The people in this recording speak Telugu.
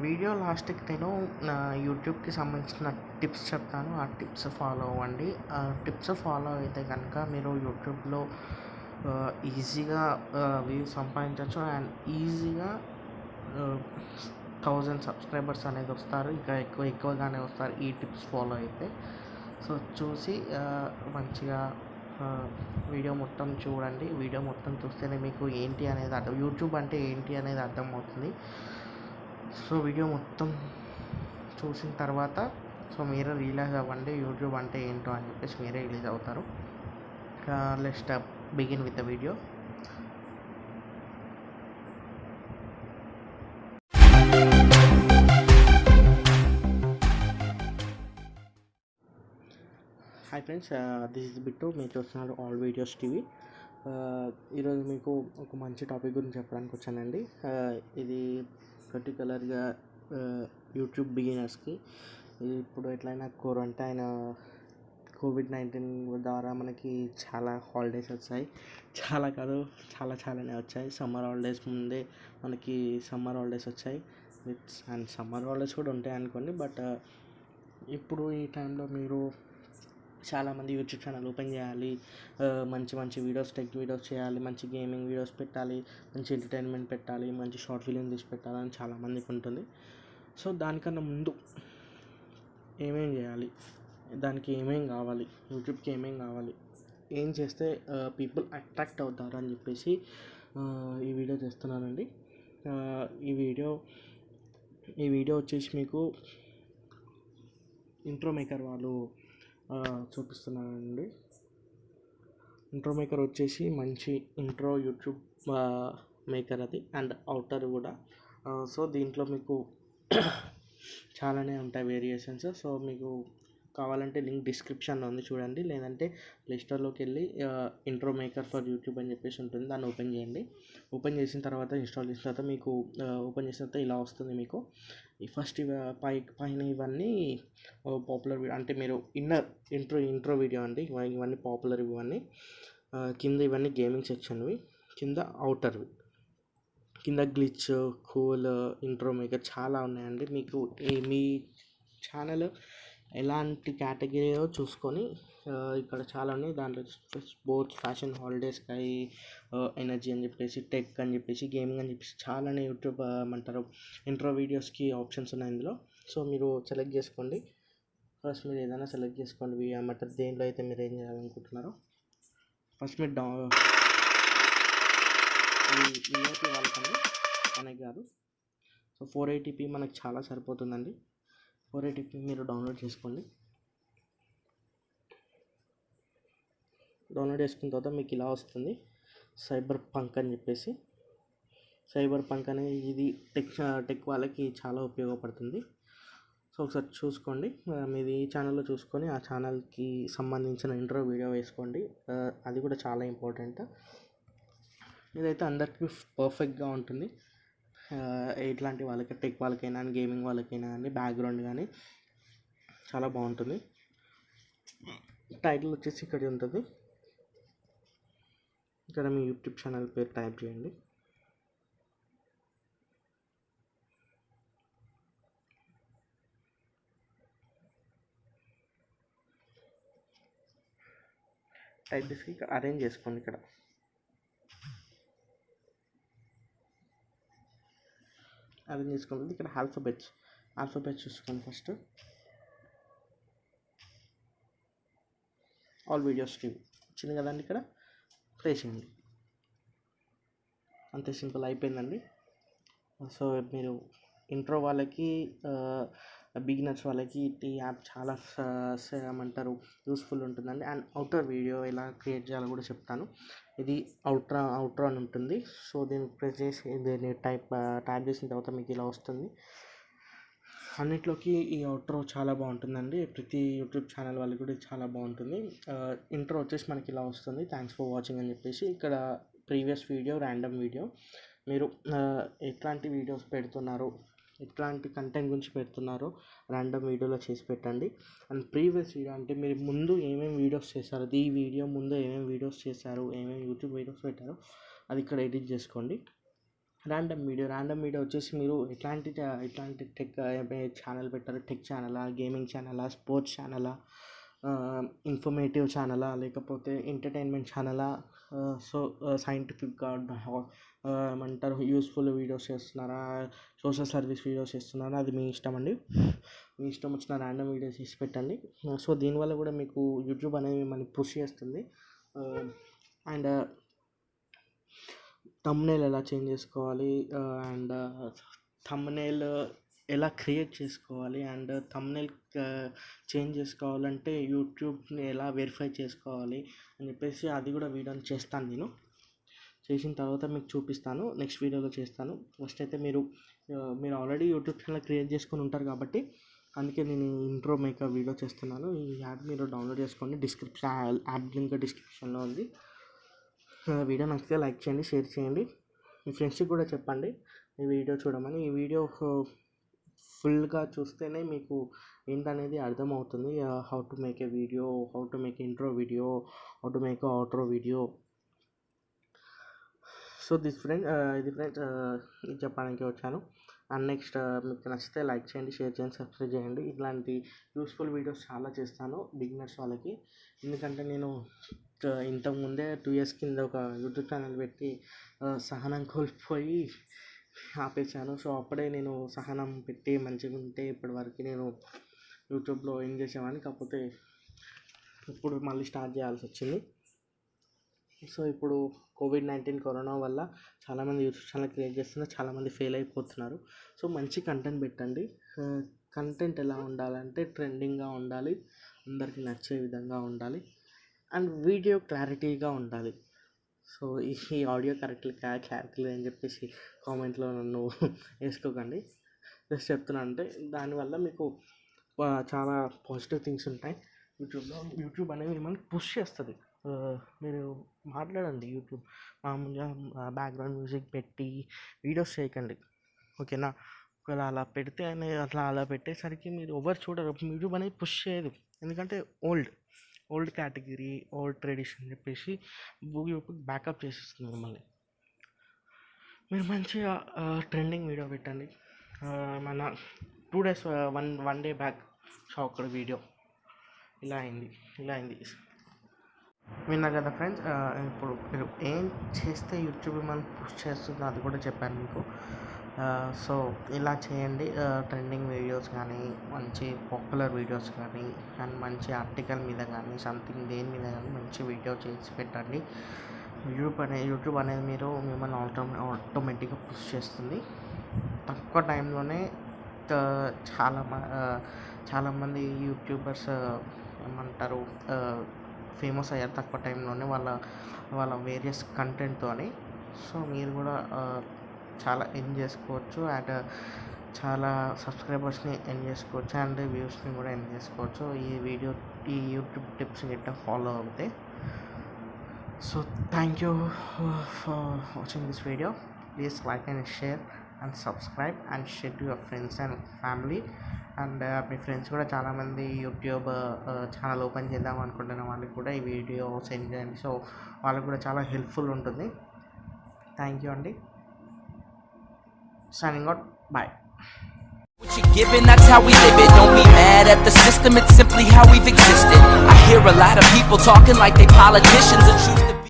వీడియో లాస్ట్‌కి నేను నా యూట్యూబ్‌కి సంబంధించిన టిప్స్ చెప్తాను. ఆ టిప్స్ ఫాలో అవ్వండి. ఆ టిప్స్ ఫాలో అయితే కనుక మీరు యూట్యూబ్‌లో ఈజీగా వ్యూస్ సంపాదించొచ్చు. అండ్ ఈజీగా 1000 సబ్స్క్రైబర్స్ అనేది వస్తారు. ఇంకా ఎక్కువగానే వస్తారు ఈ టిప్స్ ఫాలో అయితే. సో చూసి మంచిగా వీడియో మొత్తం చూడండి. వీడియో మొత్తం చూస్తేనే మీకు ఏంటి అనేది యూట్యూబ్ అంటే ఏంటి అనేది అర్థమవుతుంది. సో వీడియో మొత్తం చూసిన తర్వాత మీరే రియలైజ్ అవ్వండి యూట్యూబ్ అంటే ఏంటో అని చెప్పేసి మీరే రిలీజ్ అవుతారు. Let's begin with the video. Hi friends, this is Bittu. మీరు చూస్తున్నారు ఆల్ వీడియోస్ టీవీ. ఈరోజు మీకు ఒక మంచి టాపిక్ గురించి చెప్పడానికి వచ్చానండి. ఇది పర్టికులర్గా యూట్యూబ్ బిగినర్స్కి. ఇప్పుడు ఎట్లయినా కోవిడ్-19 ద్వారా మనకి చాలా హాలిడేస్ వచ్చాయి. చాలా కాదు, చాలానే వచ్చాయి. సమ్మర్ హాలిడేస్ ముందే మనకి సమ్మర్ హాలిడేస్ వచ్చాయి. అండ్ సమ్మర్ హాలిడేస్ కూడా ఉంటాయి అనుకోండి. బట్ ఇప్పుడు ఈ టైంలో మీరు చాలామంది యూట్యూబ్ ఛానల్ ఓపెన్ చేయాలి, మంచి వీడియోస్, టెక్ వీడియోస్ చేయాలి, మంచి గేమింగ్ వీడియోస్ పెట్టాలి, మంచి ఎంటర్టైన్మెంట్ పెట్టాలి, మంచి షార్ట్ ఫిలిం తీసి పెట్టాలని చాలామందికి ఉంటుంది. సో దానికన్నా ముందు ఏమేం చేయాలి, దానికి ఏమేం కావాలి, యూట్యూబ్కి ఏమేం కావాలి, ఏం చేస్తే పీపుల్ అట్రాక్ట్ అవుతారు అని చెప్పేసి ఈ వీడియో చేస్తున్నానండి. ఈ వీడియో వచ్చేసి మీకు ఇంట్రో మేకర్ వాళ్ళు చూపిస్తున్నానండి. ఇంట్రో మేకర్ వచ్చేసి మంచి ఇంట్రో యూట్యూబ్ మేకర్ అది, అండ్ అవుటర్ కూడా. సో దీంట్లో మీకు చాలానే ఉంటాయి వేరియేషన్స్. సో మీకు కావాలంటే లింక్ డిస్క్రిప్షన్లో ఉంది, చూడండి. లేదంటే ప్లేస్టోర్లోకి వెళ్ళి ఇంట్రో మేకర్ ఫర్ యూట్యూబ్ అని చెప్పేసి ఉంటుంది, దాన్ని ఓపెన్ చేయండి. ఓపెన్ చేసిన తర్వాత ఇన్స్టాల్ చేసిన తర్వాత మీకు ఓపెన్ చేసిన తర్వాత ఇలా వస్తుంది మీకు. ఫస్ట్ పైన ఇవన్నీ పాపులర్ వీడియో, అంటే మీరు ఇంట్రో వీడియో అండి. ఇవన్నీ పాపులర్, ఇవన్నీ కింద ఇవన్నీ గేమింగ్ సెక్షన్వి, కింద అవుటర్వి, కింద గ్లిచ్, కూల్, ఇంట్రో మేకర్ చాలా ఉన్నాయండి. మీకు మీ ఛానల్ ఎలాంటి కేటగిరీలో చూసుకొని ఇక్కడ చాలా ఉన్నాయి. దాంట్లో sports, fashion, holidays, sky, energy అని చెప్పేసి, టెక్ అని చెప్పేసి, గేమింగ్ అని చెప్పేసి చాలానే యూట్యూబ్ ఏమంటారు ఇంట్రో వీడియోస్కి ఆప్షన్స్ ఉన్నాయి ఇందులో. సో మీరు సెలెక్ట్ చేసుకోండి. ఫస్ట్ మీరు ఏదైనా సెలెక్ట్ చేసుకోండి ఏమంటారు, దేంట్లో అయితే మీరు ఏం చేయాలనుకుంటున్నారో. ఫస్ట్ మీరు విఐపి వాళ్ళకండి, మనకి కాదు. సో 480p మనకు చాలా సరిపోతుందండి. 480p మీరు డౌన్లోడ్ చేసుకోండి. డౌన్లోడ్ చేసుకున్న తర్వాత మీకు ఇలా వస్తుంది, సైబర్ పంక్ అని చెప్పేసి. సైబర్ పంక్ అనేది ఇది టెక్ వాళ్ళకి చాలా ఉపయోగపడుతుంది. సో ఒకసారి చూసుకోండి, మీది ఈ ఛానల్లో చూసుకొని ఆ ఛానల్కి సంబంధించిన ఇంట్రో వీడియో వేసుకోండి. అది కూడా చాలా ఇంపార్టెంట్. ఇదైతే అందరికీ పర్ఫెక్ట్గా ఉంటుంది. ఇట్లాంటి వాళ్ళకి, టెక్ వాళ్ళకైనా, గేమింగ్ వాళ్ళకైనా కానీ, బ్యాక్గ్రౌండ్ కానీ చాలా బాగుంటుంది. టైటిల్ వచ్చేసి ఇక్కడ ఉంటుంది. ఇక్కడ మీ యూట్యూబ్ ఛానల్ పేరు టైప్ చేయండి. టైప్ చేసి ఇక్కడ అరేంజ్ చేసుకోండి. ఇక్కడ అరేంజ్ చేసుకోండి. ఇక్కడ ఆల్ఫాబెట్స్ చూసుకోండి. ఫస్ట్ ఆల్ వీడియోస్ టీవీ వచ్చింది కదండి, ఇక్కడ ప్లే చేయండి. అంతే, సింపుల్ అయిపోయిందండి. సో మీరు ఇంట్రో వాళ్ళకి, బిగినర్స్ వాళ్ళకి ఈ యాప్ చాలా ఏమంటారు యూస్ఫుల్ ఉంటుందండి. అండ్ అవుటర్ వీడియో ఎలా క్రియేట్ చేయాలో కూడా చెప్తాను. ఇది అవుట్రో అని ఉంటుంది. సో దీన్ని ప్రెస్ చేసి దీన్ని టైప్ చేసిన తర్వాత మీకు ఇలా వస్తుంది. అన్నిట్లోకి ఈ అవుట్రో చాలా బాగుంటుందండి. ప్రతి యూట్యూబ్ ఛానల్ వాళ్ళకి కూడా చాలా బాగుంటుంది. ఇంట్రో వచ్చేసి మనకి ఇలా వస్తుంది, థ్యాంక్స్ ఫర్ వాచింగ్ అని చెప్పేసి. ఇక్కడ ప్రీవియస్ వీడియో, ర్యాండమ్ వీడియో, మీరు ఎట్లాంటి వీడియోస్ పెడుతున్నారో, ఎట్లాంటి కంటెంట్ గురించి పెడుతున్నారో ర్యాండమ్ వీడియోలో చేసి పెట్టండి. అండ్ ప్రీవియస్ వీడియో అంటే మీరు ముందు ఏమేమి వీడియోస్ చేశారో, ఈ వీడియో ముందు ఏమేమి వీడియోస్ చేశారు, ఏమేమి యూట్యూబ్ వీడియోస్ పెట్టారో అది ఇక్కడ ఎడిట్ చేసుకోండి. ర్యాండమ్ వీడియో వచ్చేసి మీరు ఎట్లాంటి టెక్ ఛానల్ పెట్టారు, టెక్ ఛానలా, గేమింగ్ ఛానలా, స్పోర్ట్స్ ఛానలా, ఇన్ఫర్మేటివ్ ఛానలా, లేకపోతే ఎంటర్టైన్మెంట్ ఛానలా, సో సైంటిఫిక్గా ఏమంటారు యూస్ఫుల్ వీడియోస్ చేస్తున్నారా, సోషల్ సర్వీస్ వీడియోస్ చేస్తున్నారా, అది మీ ఇష్టం అండి. మీ ఇష్టం వచ్చిన ర్యాండమ్ వీడియోస్ చేసి పెట్టండి. సో దీనివల్ల కూడా మీకు యూట్యూబ్ అనేది మిమ్మల్ని పుష్ చేస్తుంది. అండ్ థంబ్నెయిల్ ఎలా చేంజ్ చేసుకోవాలి, అండ్ థంబ్నెయిల్ ఎలా క్రియేట్ చేసుకోవాలి, అండ్ థంబ్నెయిల్ చేంజ్ చేసుకోవాలంటే యూట్యూబ్ని ఎలా వెరిఫై చేసుకోవాలి అని చెప్పేసి అది కూడా వీడియోని చేస్తాను. నేను చేసిన తర్వాత మీకు చూపిస్తాను, నెక్స్ట్ వీడియోలో చేస్తాను. ఫస్ట్ అయితే మీరు ఆల్రెడీ యూట్యూబ్ ఛానల్ క్రియేట్ చేసుకొని ఉంటారు కాబట్టి అందుకే నేను ఇంట్రో మేకర్ వీడియో చేస్తున్నాను. ఈ యాప్ మీరు డౌన్లోడ్ చేసుకోండి, యాప్ లింక్ డిస్క్రిప్షన్లో ఉంది. వీడియో నచ్చితే లైక్ చేయండి, షేర్ చేయండి, మీ ఫ్రెండ్స్కి కూడా చెప్పండి ఈ వీడియో చూడమని. ఈ వీడియో ఫుల్గా చూస్తేనే మీకు ఏంటనేది అర్థమవుతుంది. How to make a video, how to make intro video, how to make outro video. So ఇది ఫ్రెండ్స్ ఇది చెప్పడానికి వచ్చాను. అండ్ నెక్స్ట్ మీకు నచ్చితే లైక్ చేయండి, షేర్ చేయండి, సబ్స్క్రైబ్ చేయండి. ఇట్లాంటి యూస్ఫుల్ వీడియోస్ చాలా చేస్తాను బిగినర్స్ వాళ్ళకి. ఎందుకంటే నేను ఇంతకుముందే 2 years కింద ఒక యూట్యూబ్ ఛానల్ పెట్టి సహనం కోల్పోయి ఆపేసాను. సో అప్పుడే నేను సహనం పెట్టి మంచిగా ఉంటే ఇప్పటివరకు నేను యూట్యూబ్లో ఏం చేసేవాడిని, కాకపోతే ఇప్పుడు మళ్ళీ స్టార్ట్ చేయాల్సి వచ్చింది. సో ఇప్పుడు COVID-19 కరోనా వల్ల చాలామంది యూట్యూబ్ ఛానల్ క్రియేట్ చేస్తున్నారు, చాలామంది ఫెయిల్ అయిపోతున్నారు. సో మంచి కంటెంట్ పెట్టండి. కంటెంట్ ఎలా ఉండాలంటే ట్రెండింగ్గా ఉండాలి, అందరికీ నచ్చే విధంగా ఉండాలి, అండ్ వీడియో క్లారిటీగా ఉండాలి. సో ఈ ఆడియో క్లారిటీ అని చెప్పేసి కామెంట్లో నన్ను వేసుకోకండి. జస్ట్ చెప్తున్నా అంటే దానివల్ల మీకు చాలా పాజిటివ్ థింగ్స్ ఉంటాయి యూట్యూబ్లో. యూట్యూబ్ అనేది మిమ్మల్ని పుష్ చేస్తుంది. మీరు మాట్లాడండి, యూట్యూబ్ మామూలుగా బ్యాక్గ్రౌండ్ మ్యూజిక్ పెట్టి వీడియోస్ చేయకండి, ఓకేనా. ఒకవేళ అలా పెడితే అలా పెట్టేసరికి మీరు ఎవరు చూడరు, యూట్యూబ్ అనేది పుష్ చేయదు. ఎందుకంటే ఓల్డ్ కేటగిరీ, ఓల్డ్ ట్రెడిషన్ అని చెప్పేసి యూట్యూబ్ బ్యాకప్ చేసేస్తుంది మిమ్మల్ని. మీరు మంచిగా ట్రెండింగ్ వీడియో పెట్టండి. మన 2 days one day back shock video ఇలా అయింది. విన్నారు కదా ఫ్రెండ్స్. ఇప్పుడు మీరు ఏం చేస్తే యూట్యూబ్ మిమ్మల్ని పుష్ చేస్తుందో అది కూడా చెప్పాను మీకు. సో ఇలా చేయండి. ట్రెండింగ్ వీడియోస్ కానీ, మంచి పాపులర్ వీడియోస్ కానీ, అండ్ మంచి ఆర్టికల్ మీద కానీ, సంథింగ్ దేని మీద కానీ మంచి వీడియో చేసి పెట్టండి. యూట్యూబ్ అనేది మిమ్మల్ని ఆటోమేటిక్గా పుష్ చేస్తుంది. తక్కువ టైంలోనే చాలామంది యూట్యూబర్స్ ఏమంటారు ఫేమస్ అయ్యారు తక్కువ టైంలోనే వాళ్ళ వేరియస్ కంటెంట్తో. సో మీరు కూడా చాలా ఎర్న్ చేసుకోవచ్చు, అండ్ చాలా సబ్స్క్రైబర్స్ని ఎర్న్ చేసుకోవచ్చు, అండ్ వ్యూస్ని కూడా ఎర్న్ చేసుకోవచ్చు ఈ యూట్యూబ్ టిప్స్ గిట్ట ఫాలో అవుతాయి. So thank you for watching this video. Please like and share and subscribe and share to your friends and family. And me friends కూడా చాలామంది యూట్యూబ్ ఛానల్ ఓపెన్ చేద్దాం అనుకుంటున్న వాళ్ళకి కూడా ఈ వీడియో సెండ్ చేయండి. సో వాళ్ళకి కూడా చాలా హెల్ప్ఫుల్ ఉంటుంది. థ్యాంక్ యూ అండి. Signing out. Bye. What you're given, that's how we live it. Don't be mad at the system, it's simply how we've existed. I hear a lot of people talking like they politicians and choose to be